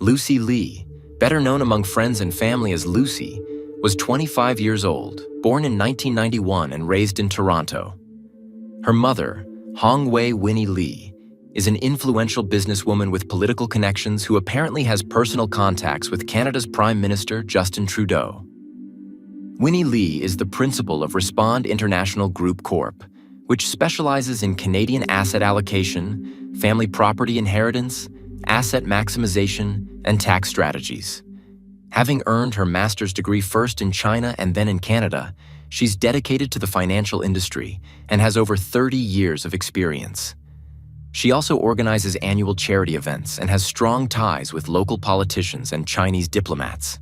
Lucy Lee, better known among friends and family as Lucy, was 25 years old, born in 1991 and raised in Toronto. Her mother, Hong Wei Winnie Lee, is an influential businesswoman with political connections who apparently has personal contacts with Canada's Prime Minister Justin Trudeau. Winnie Lee is the principal of Respond International Group Corp., which specializes in Canadian asset allocation, family property inheritance, asset maximization, and tax strategies. Having earned her master's degree first in China and then in Canada, she's dedicated to the financial industry and has over 30 years of experience. She also organizes annual charity events and has strong ties with local politicians and Chinese diplomats.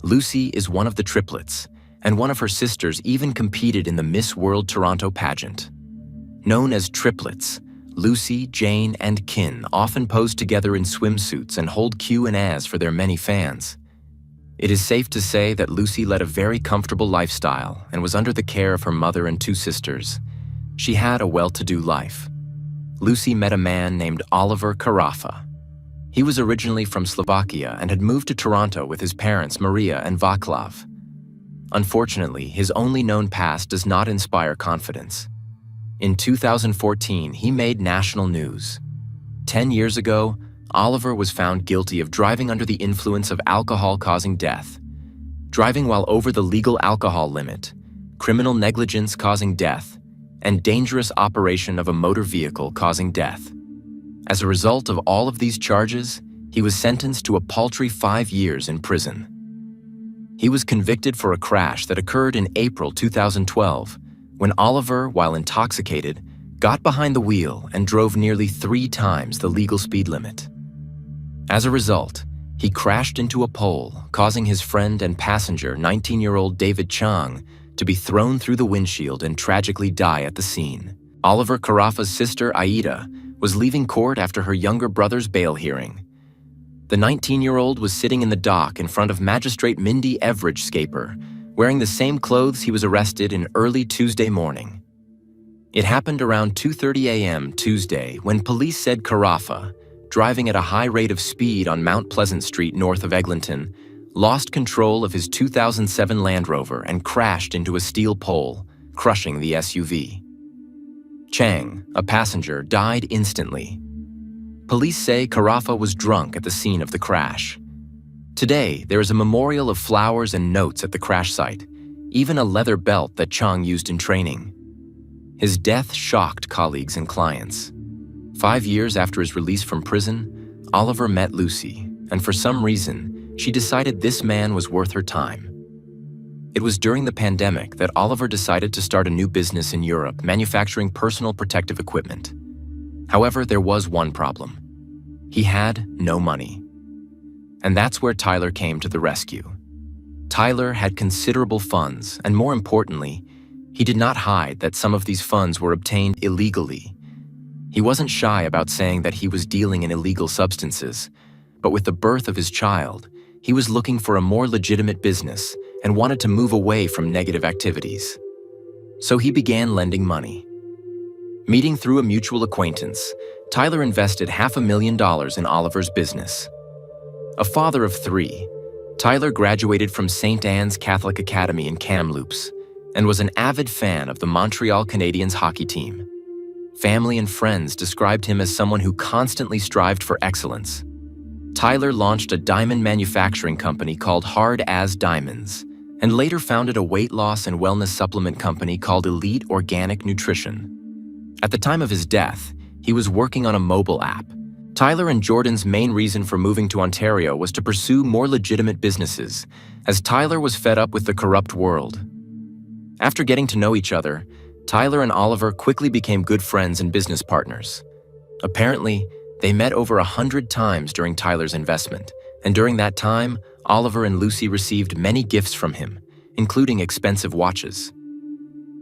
Lucy is one of the triplets, and one of her sisters even competed in the Miss World Toronto pageant. Known as triplets, Lucy, Jane, and Kin often pose together in swimsuits and hold Q&As for their many fans. It is safe to say that Lucy led a very comfortable lifestyle and was under the care of her mother and two sisters. She had a well-to-do life. Lucy met a man named Oliver Karafa. He was originally from Slovakia and had moved to Toronto with his parents Maria and Vaclav. Unfortunately, his only known past does not inspire confidence. In 2014, he made national news. 10 years ago, Oliver was found guilty of driving under the influence of alcohol causing death, driving while over the legal alcohol limit, criminal negligence causing death, and dangerous operation of a motor vehicle causing death. As a result of all of these charges, he was sentenced to a paltry 5 years in prison. He was convicted for a crash that occurred in April 2012, when Oliver, while intoxicated, got behind the wheel and drove nearly 3 times the legal speed limit. As a result, he crashed into a pole, causing his friend and passenger, 19-year-old David Chang, to be thrown through the windshield and tragically die at the scene. Oliver Karafa's sister, Aida, was leaving court after her younger brother's bail hearing. The 19-year-old was sitting in the dock in front of Magistrate Mindy Everidge Scaper, wearing the same clothes he was arrested in early Tuesday morning. It happened around 2:30 a.m. Tuesday when police said Karafa, driving at a high rate of speed on Mount Pleasant Street north of Eglinton, lost control of his 2007 Land Rover and crashed into a steel pole, crushing the SUV. Chang, a passenger, died instantly. Police say Karafa was drunk at the scene of the crash. Today, there is a memorial of flowers and notes at the crash site, even a leather belt that Chang used in training. His death shocked colleagues and clients. 5 years after his release from prison, Oliver met Lucy, and for some reason, she decided this man was worth her time. It was during the pandemic that Oliver decided to start a new business in Europe, manufacturing personal protective equipment. However, there was one problem. He had no money. And that's where Tyler came to the rescue. Tyler had considerable funds, and more importantly, he did not hide that some of these funds were obtained illegally. He wasn't shy about saying that he was dealing in illegal substances, but with the birth of his child, he was looking for a more legitimate business and wanted to move away from negative activities. So he began lending money. Meeting through a mutual acquaintance, Tyler invested $500,000 in Oliver's business. A father of 3, Tyler graduated from St. Anne's Catholic Academy in Kamloops and was an avid fan of the Montreal Canadiens hockey team. Family and friends described him as someone who constantly strived for excellence. Tyler launched a diamond manufacturing company called Hard As Diamonds, and later founded a weight loss and wellness supplement company called Elite Organic Nutrition. At the time of his death, he was working on a mobile app. Tyler and Jordan's main reason for moving to Ontario was to pursue more legitimate businesses, as Tyler was fed up with the corrupt world. After getting to know each other, Tyler and Oliver quickly became good friends and business partners. Apparently, they met over 100 times during Tyler's investment, and during that time, Oliver and Lucy received many gifts from him, including expensive watches.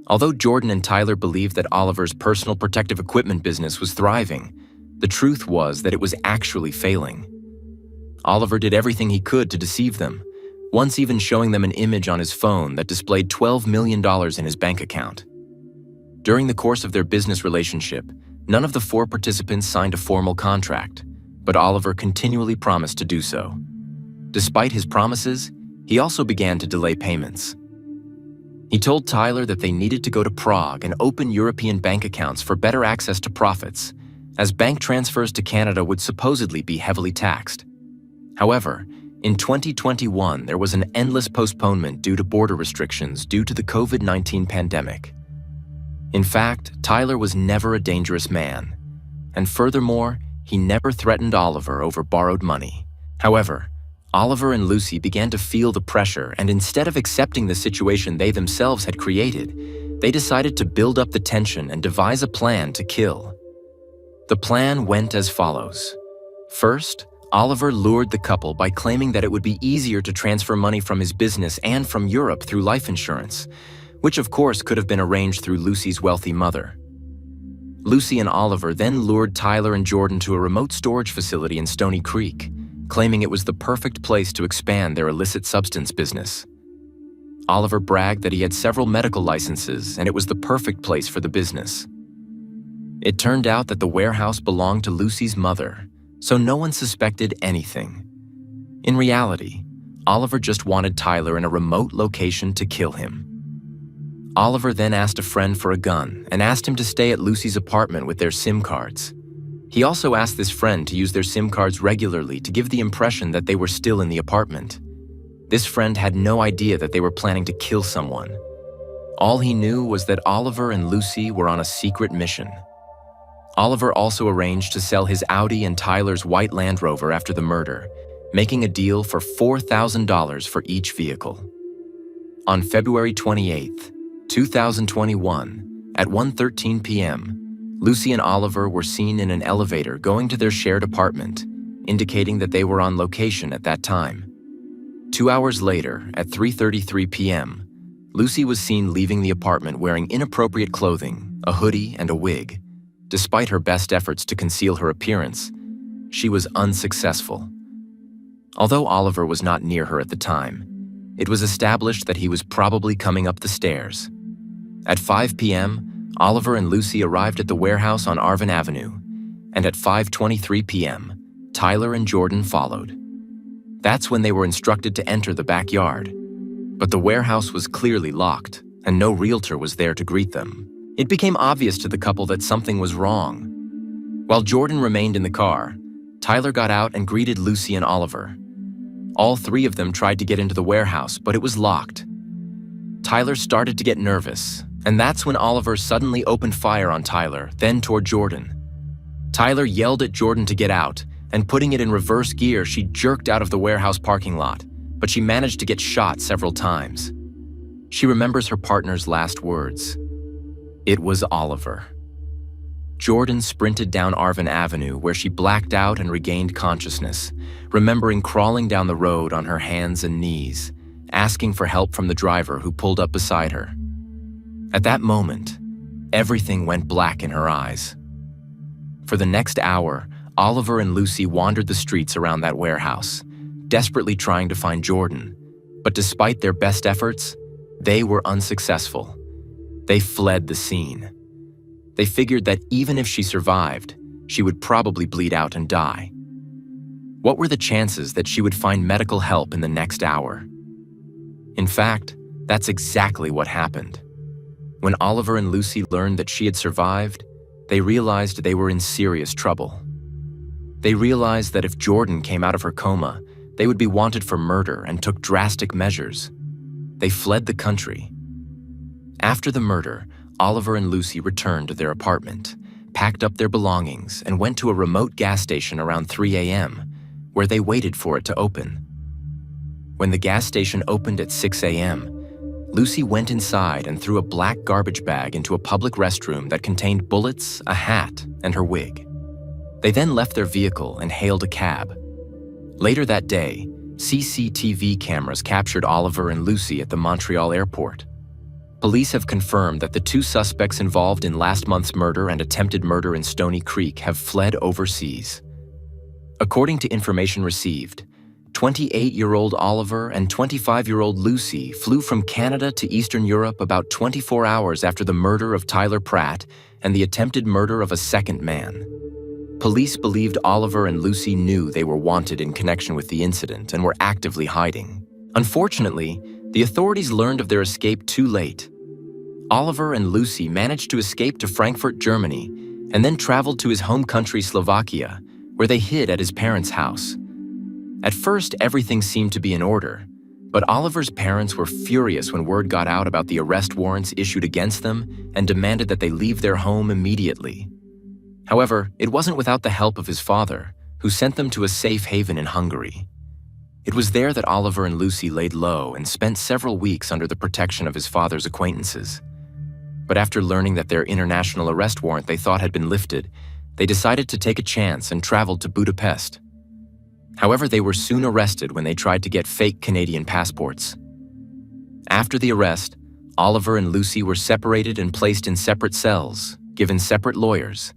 Although Jordan and Tyler believed that Oliver's personal protective equipment business was thriving, the truth was that it was actually failing. Oliver did everything he could to deceive them, once even showing them an image on his phone that displayed $12 million in his bank account. During the course of their business relationship, none of the 4 participants signed a formal contract, but Oliver continually promised to do so. Despite his promises, he also began to delay payments. He told Tyler that they needed to go to Prague and open European bank accounts for better access to profits, as bank transfers to Canada would supposedly be heavily taxed. However, in 2021, there was an endless postponement due to border restrictions due to the COVID-19 pandemic. In fact, Tyler was never a dangerous man, and furthermore, he never threatened Oliver over borrowed money. However, Oliver and Lucy began to feel the pressure, and instead of accepting the situation they themselves had created, they decided to build up the tension and devise a plan to kill. The plan went as follows. First, Oliver lured the couple by claiming that it would be easier to transfer money from his business and from Europe through life insurance, which of course could have been arranged through Lucy's wealthy mother. Lucy and Oliver then lured Tyler and Jordan to a remote storage facility in Stony Creek, claiming it was the perfect place to expand their illicit substance business. Oliver bragged that he had several medical licenses and it was the perfect place for the business. It turned out that the warehouse belonged to Lucy's mother, so no one suspected anything. In reality, Oliver just wanted Tyler in a remote location to kill him. Oliver then asked a friend for a gun and asked him to stay at Lucy's apartment with their SIM cards. He also asked this friend to use their SIM cards regularly to give the impression that they were still in the apartment. This friend had no idea that they were planning to kill someone. All he knew was that Oliver and Lucy were on a secret mission. Oliver also arranged to sell his Audi and Tyler's white Land Rover after the murder, making a deal for $4,000 for each vehicle. On February 28, 2021, at 1:13 p.m., Lucy and Oliver were seen in an elevator going to their shared apartment, indicating that they were on location at that time. 2 hours later, at 3:33 p.m., Lucy was seen leaving the apartment wearing inappropriate clothing, a hoodie, and a wig. Despite her best efforts to conceal her appearance, she was unsuccessful. Although Oliver was not near her at the time, it was established that he was probably coming up the stairs. At 5 p.m., Oliver and Lucy arrived at the warehouse on Arvin Avenue, and at 5:23 p.m., Tyler and Jordan followed. That's when they were instructed to enter the backyard. But the warehouse was clearly locked, and no realtor was there to greet them. It became obvious to the couple that something was wrong. While Jordan remained in the car, Tyler got out and greeted Lucy and Oliver. All three of them tried to get into the warehouse, but it was locked. Tyler started to get nervous, and that's when Oliver suddenly opened fire on Tyler, then toward Jordan. Tyler yelled at Jordan to get out, and putting it in reverse gear, she jerked out of the warehouse parking lot, but she managed to get shot several times. She remembers her partner's last words. It was Oliver. Jordan sprinted down Arvin Avenue, where she blacked out and regained consciousness, remembering crawling down the road on her hands and knees, asking for help from the driver who pulled up beside her. At that moment, everything went black in her eyes. For the next hour, Oliver and Lucy wandered the streets around that warehouse, desperately trying to find Jordan, but despite their best efforts, they were unsuccessful. They fled the scene. They figured that even if she survived, she would probably bleed out and die. What were the chances that she would find medical help in the next hour? In fact, that's exactly what happened. When Oliver and Lucy learned that she had survived, they realized they were in serious trouble. They realized that if Jordan came out of her coma, they would be wanted for murder and took drastic measures. They fled the country. After the murder, Oliver and Lucy returned to their apartment, packed up their belongings, and went to a remote gas station around 3 a.m., where they waited for it to open. When the gas station opened at 6 a.m., Lucy went inside and threw a black garbage bag into a public restroom that contained bullets, a hat, and her wig. They then left their vehicle and hailed a cab. Later that day, CCTV cameras captured Oliver and Lucy at the Montreal airport. Police have confirmed that the two suspects involved in last month's murder and attempted murder in Stony Creek have fled overseas. According to information received, 28-year-old Oliver and 25-year-old Lucy flew from Canada to Eastern Europe about 24 hours after the murder of Tyler Pratt and the attempted murder of a second man. Police believed Oliver and Lucy knew they were wanted in connection with the incident and were actively hiding. Unfortunately, the authorities learned of their escape too late. Oliver and Lucy managed to escape to Frankfurt, Germany, and then traveled to his home country, Slovakia, where they hid at his parents' house. At first, everything seemed to be in order, but Oliver's parents were furious when word got out about the arrest warrants issued against them and demanded that they leave their home immediately. However, it wasn't without the help of his father, who sent them to a safe haven in Hungary. It was there that Oliver and Lucy laid low and spent several weeks under the protection of his father's acquaintances. But after learning that their international arrest warrant they thought had been lifted, they decided to take a chance and traveled to Budapest. However, they were soon arrested when they tried to get fake Canadian passports. After the arrest, Oliver and Lucy were separated and placed in separate cells, given separate lawyers,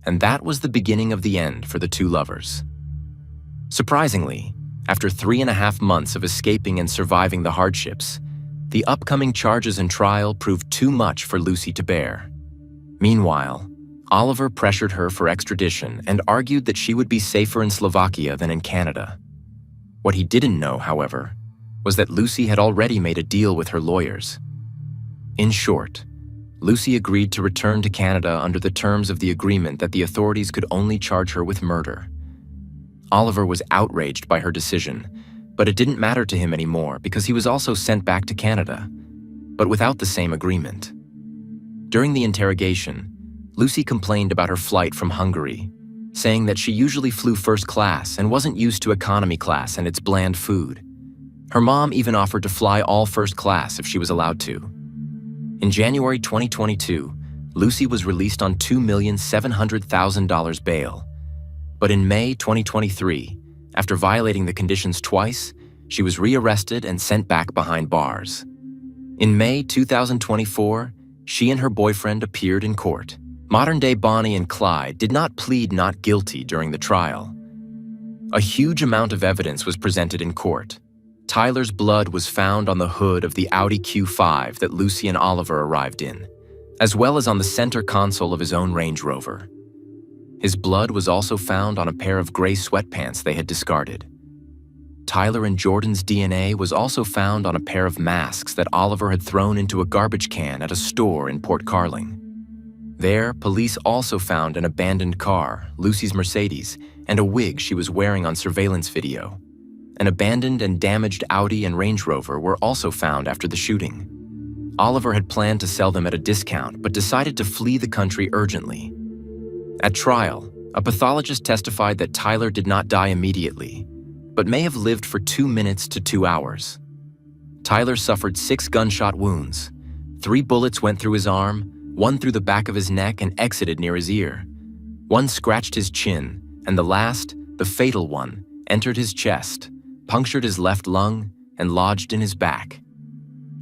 and that was the beginning of the end for the two lovers. Surprisingly, after 3.5 months of escaping and surviving the hardships, the upcoming charges and trial proved too much for Lucy to bear. Meanwhile, Oliver pressured her for extradition and argued that she would be safer in Slovakia than in Canada. What he didn't know, however, was that Lucy had already made a deal with her lawyers. In short, Lucy agreed to return to Canada under the terms of the agreement that the authorities could only charge her with murder. Oliver was outraged by her decision, but it didn't matter to him anymore because he was also sent back to Canada, but without the same agreement. During the interrogation, Lucy complained about her flight from Hungary, saying that she usually flew first class and wasn't used to economy class and its bland food. Her mom even offered to fly all first class if she was allowed to. In January 2022, Lucy was released on $2,700,000 bail. But in May 2023, after violating the conditions twice, she was rearrested and sent back behind bars. In May 2024, she and her boyfriend appeared in court. Modern-day Bonnie and Clyde did not plead not guilty during the trial. A huge amount of evidence was presented in court. Tyler's blood was found on the hood of the Audi Q5 that Lucy and Oliver arrived in, as well as on the center console of his own Range Rover. His blood was also found on a pair of gray sweatpants they had discarded. Tyler and Jordan's DNA was also found on a pair of masks that Oliver had thrown into a garbage can at a store in Port Carling. There, police also found an abandoned car, Lucy's Mercedes, and a wig she was wearing on surveillance video. An abandoned and damaged Audi and Range Rover were also found after the shooting. Oliver had planned to sell them at a discount, but decided to flee the country urgently. At trial, a pathologist testified that Tyler did not die immediately, but may have lived for 2 minutes to 2 hours. Tyler suffered 6 gunshot wounds. 3 bullets went through his arm, 1 through the back of his neck and exited near his ear. 1 scratched his chin, and the last, the fatal one, entered his chest, punctured his left lung, and lodged in his back.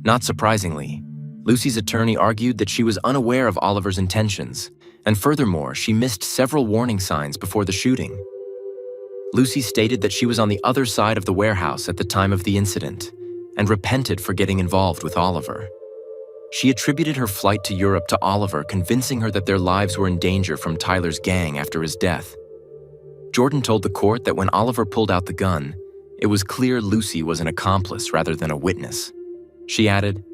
Not surprisingly, Lucy's attorney argued that she was unaware of Oliver's intentions, and furthermore, she missed several warning signs before the shooting. Lucy stated that she was on the other side of the warehouse at the time of the incident and repented for getting involved with Oliver. She attributed her flight to Europe to Oliver, convincing her that their lives were in danger from Tyler's gang after his death. Jordan told the court that when Oliver pulled out the gun, it was clear Lucy was an accomplice rather than a witness. She added,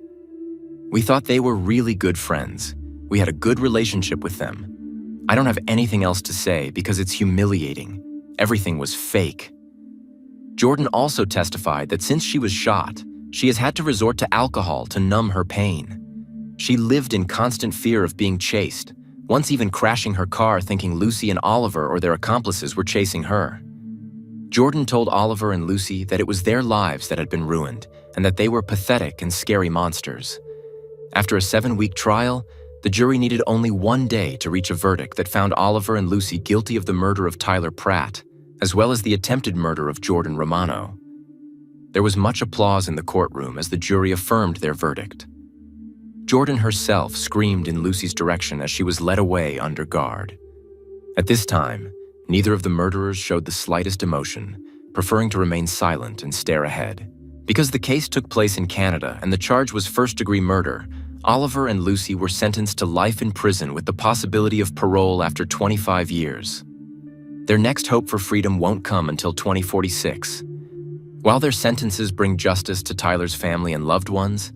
"We thought they were really good friends. We had a good relationship with them. I don't have anything else to say because it's humiliating. Everything was fake." Jordan also testified that since she was shot, she has had to resort to alcohol to numb her pain. She lived in constant fear of being chased, once even crashing her car thinking Lucy and Oliver or their accomplices were chasing her. Jordan told Oliver and Lucy that it was their lives that had been ruined and that they were pathetic and scary monsters. After a 7-week trial, the jury needed only 1 day to reach a verdict that found Oliver and Lucy guilty of the murder of Tyler Pratt, as well as the attempted murder of Jordan Romano. There was much applause in the courtroom as the jury affirmed their verdict. Jordan herself screamed in Lucy's direction as she was led away under guard. At this time, neither of the murderers showed the slightest emotion, preferring to remain silent and stare ahead. Because the case took place in Canada and the charge was first-degree murder, Oliver and Lucy were sentenced to life in prison with the possibility of parole after 25 years. Their next hope for freedom won't come until 2046. While their sentences bring justice to Tyler's family and loved ones,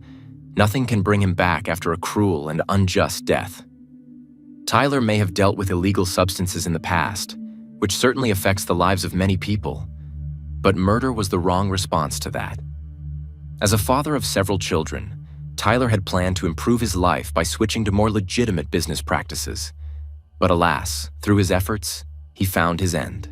nothing can bring him back after a cruel and unjust death. Tyler may have dealt with illegal substances in the past, which certainly affects the lives of many people, but murder was the wrong response to that. As a father of several children, Tyler had planned to improve his life by switching to more legitimate business practices. But alas, through his efforts, he found his end.